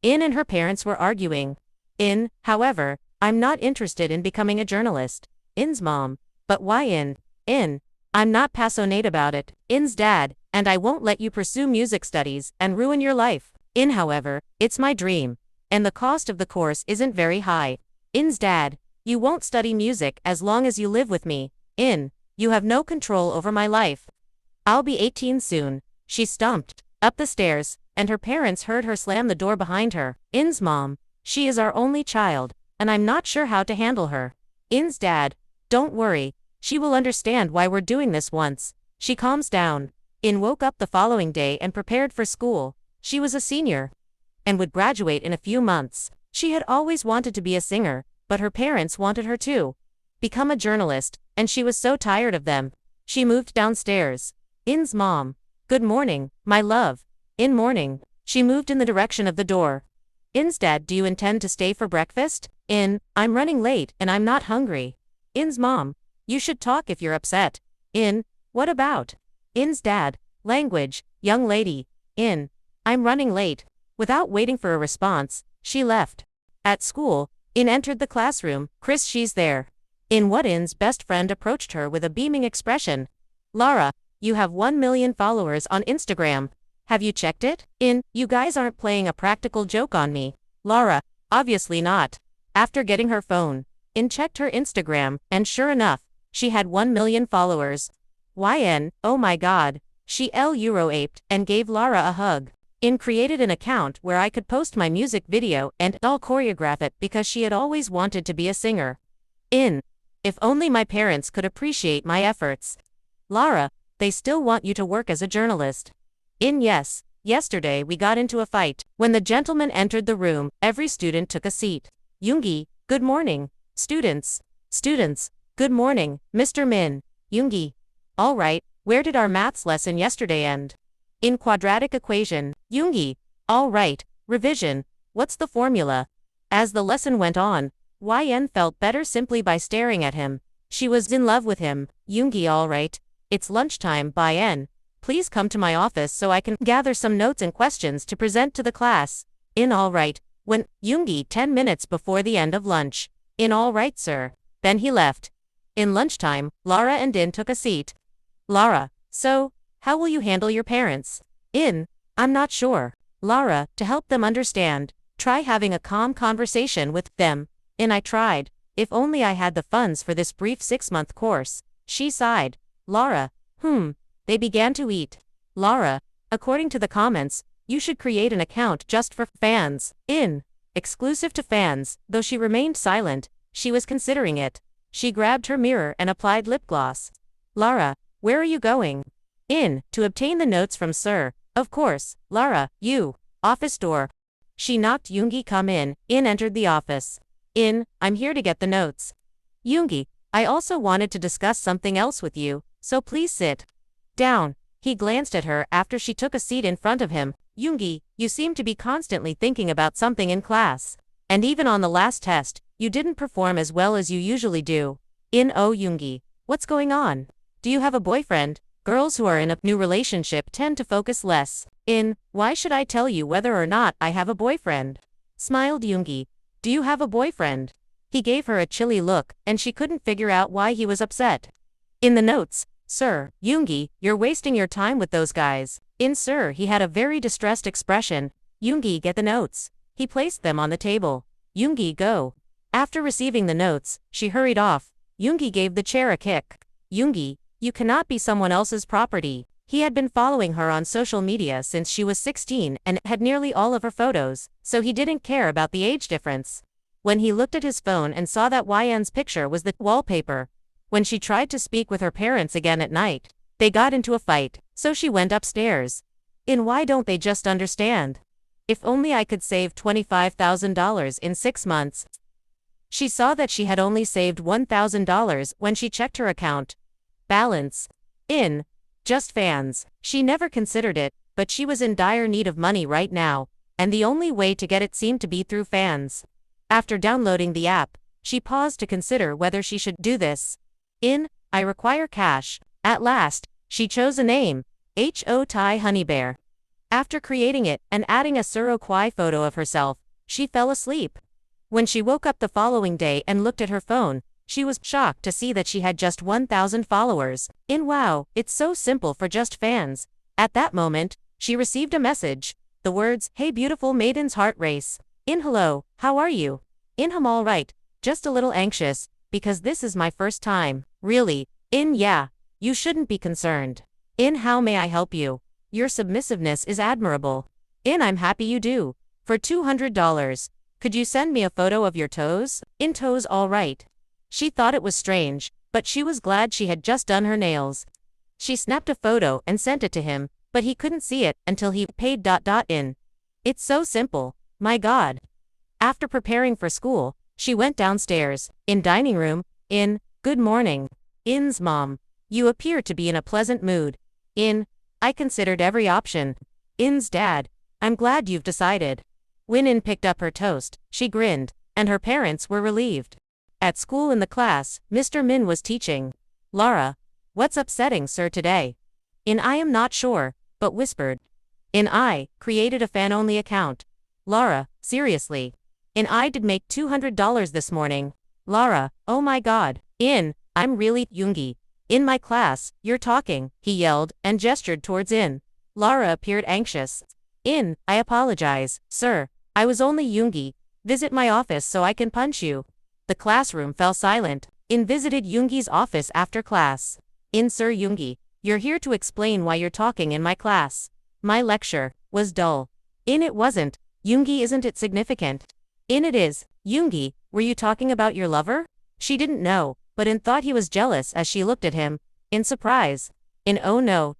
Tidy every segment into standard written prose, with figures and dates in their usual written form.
In and her parents were arguing. In, however, I'm not interested in becoming a journalist. In's mom. But why In, I'm not passionate about it. In's dad, and I won't let you pursue music studies and ruin your life. In, however, it's my dream. And the cost of the course isn't very high. In's dad, you won't study music as long as you live with me. In, you have no control over my life. I'll be 18 soon. She stumped up the stairs, and her parents heard her slam the door behind her. In's mom, she is our only child, and I'm not sure how to handle her. In's dad, don't worry, she will understand why we're doing this once she calms down. In woke up the following day and prepared for school. She was a senior and would graduate in a few months. She had always wanted to be a singer, but her parents wanted her to become a journalist, and she was so tired of them. She moved downstairs. In's mom, good morning, my love. In morning. She moved in the direction of the door. In's dad, do you intend to stay for breakfast? In, I'm running late and I'm not hungry. In's mom, you should talk if you're upset. In, what about? In's dad, language, young lady. In, I'm running late. Without waiting for a response, she left. At school, In entered the classroom. Chris, she's there. In what? In's best friend approached her with a beaming expression. Lara, you have 1 million followers on Instagram. Have you checked it? In, you guys aren't playing a practical joke on me. Lara, obviously not. After getting her phone, In checked her Instagram, and sure enough, she had 1 million followers. YN, oh my god. She Euro-aped and gave Lara a hug. In created an account where I could post my music video and I'll choreograph it because she had always wanted to be a singer. In, if only my parents could appreciate my efforts. Lara, they still want you to work as a journalist. In, yes, yesterday we got into a fight. When the gentleman entered the room, every student took a seat. Yoongi, good morning. Students, good morning, Mr. Min. Yoongi, all right, where did our maths lesson yesterday end? In quadratic equation. Yoongi, all right, revision, what's the formula? As the lesson went on, YN felt better simply by staring at him. She was in love with him. Yoongi, all right, it's lunchtime. YN, please come to my office so I can gather some notes and questions to present to the class. In, all right. When, Yoongi, 10 minutes before the end of lunch. In, all right, sir. Then he left. In lunchtime, Lara and In took a seat. Lara, so, how will you handle your parents? In, I'm not sure. Lara, to help them understand, try having a calm conversation with them. In, I tried. If only I had the funds for this brief 6-month course. She sighed. Lara, They began to eat. Lara, according to the comments, you should create an account just for fans. In, exclusive to fans. Though she remained silent, she was considering it. She grabbed her mirror and applied lip gloss. Lara, where are you going? In, to obtain the notes from Sir. Of course. Lara, you. Office door. She knocked. Yoongi, come in. In entered the office. In, I'm here to get the notes. Yoongi, I also wanted to discuss something else with you, so please sit down. He glanced at her after she took a seat in front of him. Yoongi, you seem to be constantly thinking about something in class. And even on the last test, you didn't perform as well as you usually do. In, oh Yoongi, what's going on? Do you have a boyfriend? Girls who are in a new relationship tend to focus less. In, why should I tell you whether or not I have a boyfriend? Smiled Yoongi. Do you have a boyfriend? He gave her a chilly look, and she couldn't figure out why he was upset. In the notes, Sir, Yoongi, you're wasting your time with those guys. In, sir, he had a very distressed expression. Yoongi, get the notes. He placed them on the table. Yoongi, go. After receiving the notes, she hurried off. Yoongi gave the chair a kick. Yoongi, you cannot be someone else's property. He had been following her on social media since she was 16 and had nearly all of her photos, so he didn't care about the age difference. When he looked at his phone and saw that YN's picture was the wallpaper. When she tried to speak with her parents again at night, they got into a fight, so she went upstairs. In, why don't they just understand? If only I could save $25,000 in 6 months. She saw that she had only saved $1,000 when she checked her account balance. In, just fans. She never considered it, but she was in dire need of money right now, and the only way to get it seemed to be through fans. After downloading the app, she paused to consider whether she should do this. In, I require cash. At last, she chose a name. Ho Tai Honeybear. After creating it and adding a Surreal photo of herself, she fell asleep. When she woke up the following day and looked at her phone, she was shocked to see that she had just 1,000 followers. Wow, it's so simple for just fans. At that moment, she received a message. The words, "Hey beautiful maidens heart race. Hello, how are you? I'm alright, just a little anxious, because this is my first time." Really? Yeah. You shouldn't be concerned. How may I help you? Your submissiveness is admirable. I'm happy you do. For $200. Could you send me a photo of your toes? Toes alright. She thought it was strange, but she was glad she had just done her nails. She snapped a photo and sent it to him, but he couldn't see it until he paid. It's so simple, my god. After preparing for school, she went downstairs. Dining room. Good morning. Mom. You appear to be in a pleasant mood. I considered every option. Dad. I'm glad you've decided. When picked up her toast, she grinned, and her parents were relieved. At school in the class, Mr. Min was teaching. Lara. What's upsetting sir today? I am not sure, but whispered. I created a fan-only account. Lara, seriously. I did make $200 this morning. Lara, oh my god. I'm really yoongi. In my class, you're talking, he yelled, and gestured towards Lara appeared anxious. I apologize, sir. I was only yoongi. Visit my office so I can punch you. The classroom fell silent. Visited Yoongi's office after class. Sir Yoongi, you're here to explain why you're talking in my class. My lecture was dull. It wasn't. Yoongi, isn't it significant? It is. Yoongi, were you talking about your lover? She didn't know, but thought he was jealous as she looked at him. Surprise. Oh no,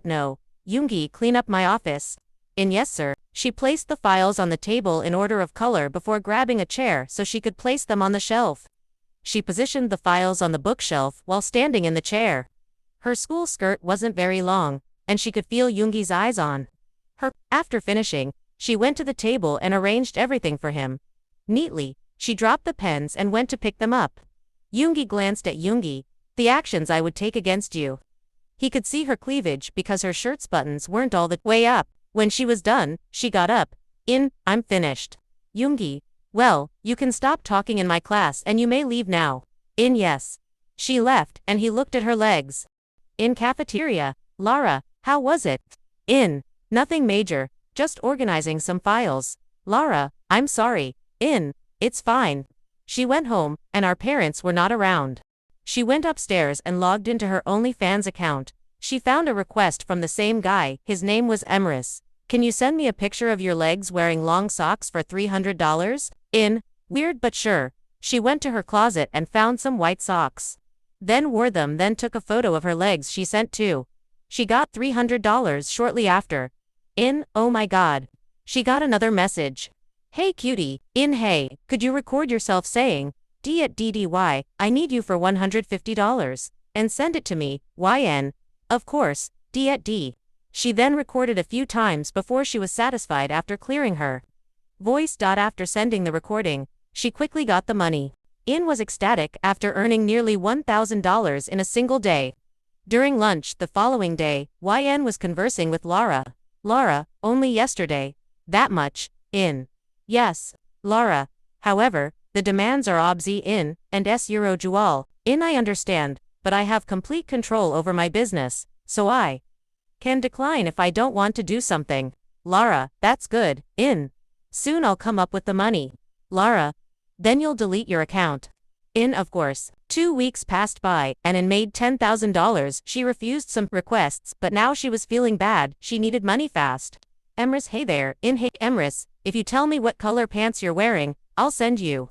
no. Yoongi, clean up my office. Yes sir. She placed the files on the table in order of color before grabbing a chair so she could place them on the shelf. She positioned the files on the bookshelf while standing in the chair. Her school skirt wasn't very long, and she could feel Yoongi's eyes on her. After finishing, she went to the table and arranged everything for him. Neatly, she dropped the pens and went to pick them up. Yoongi glanced at Yoongi. The actions I would take against you. He could see her cleavage because her shirt's buttons weren't all the way up. When she was done, she got up. I'm finished. Yoongi, well, you can stop talking in my class and you may leave now. Yes. She left and he looked at her legs. Cafeteria. Lara, how was it? Nothing major, just organizing some files. Lara, I'm sorry. It's fine. She went home, and our parents were not around. She went upstairs and logged into her OnlyFans account. She found a request from the same guy. His name was Emrys. Can you send me a picture of your legs wearing long socks for $300? Weird but sure. She went to her closet and found some white socks. Then wore them, then took a photo of her legs she sent too. She got $300 shortly after. Oh my god. She got another message. Hey cutie, hey, could you record yourself saying, D at DDY, I need you for $150, and send it to me, YN. Of course, D at D. She then recorded a few times before she was satisfied after clearing her voice. After sending the recording, she quickly got the money. Was ecstatic after earning nearly $1,000 in a single day. During lunch the following day, YN was conversing with Lara. Lara, only yesterday. That much. Yes. Lara. However, the demands are obzi and €uro jual. I understand, but I have complete control over my business, so I can decline if I don't want to do something. Lara, that's good. Soon I'll come up with the money. Lara. Then you'll delete your account. Of course. 2 weeks passed by, and made $10,000. She refused some requests, but now she was feeling bad. She needed money fast. Emrys, hey there. Hey Emrys, if you tell me what color pants you're wearing, I'll send you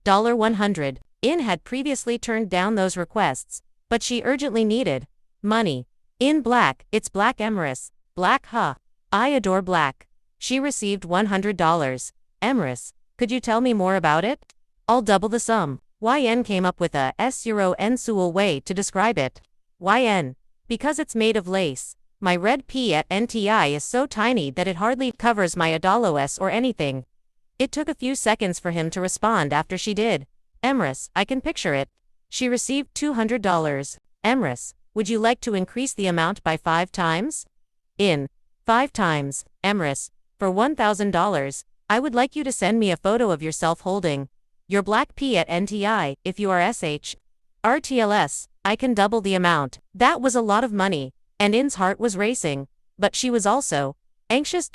$100. Had previously turned down those requests, but she urgently needed money. Black, it's black Emrys. Black, huh? I adore black. She received $100. Emrys, could you tell me more about it? I'll double the sum. YN came up with a €n sual way to describe it. YN. Because it's made of lace. My red P at NTI is so tiny that it hardly covers my adalos or anything. It took a few seconds for him to respond after she did. Emrys, I can picture it. She received $200. Emrys, would you like to increase the amount by 5 times? 5 times. Emrys, for $1,000, I would like you to send me a photo of yourself holding your black pea at NTI. If you are RTLS, I can double the amount. That was a lot of money, and In's heart was racing, but she was also anxious.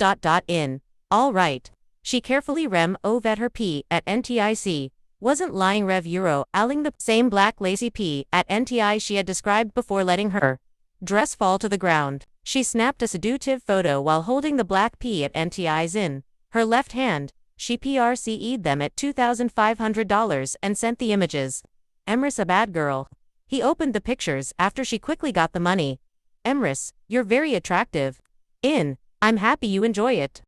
In. All right. She carefully vet her pea at NTIC. Wasn't lying aling the same black lacy pea at NTI she had described before letting her dress fall to the ground. She snapped a seductive photo while holding the black pea at NTI's in her left hand. She PRCE'd them at $2,500 and sent the images. Emrys, a bad girl. He opened the pictures after she quickly got the money. Emrys, you're very attractive. In. I'm happy you enjoy it.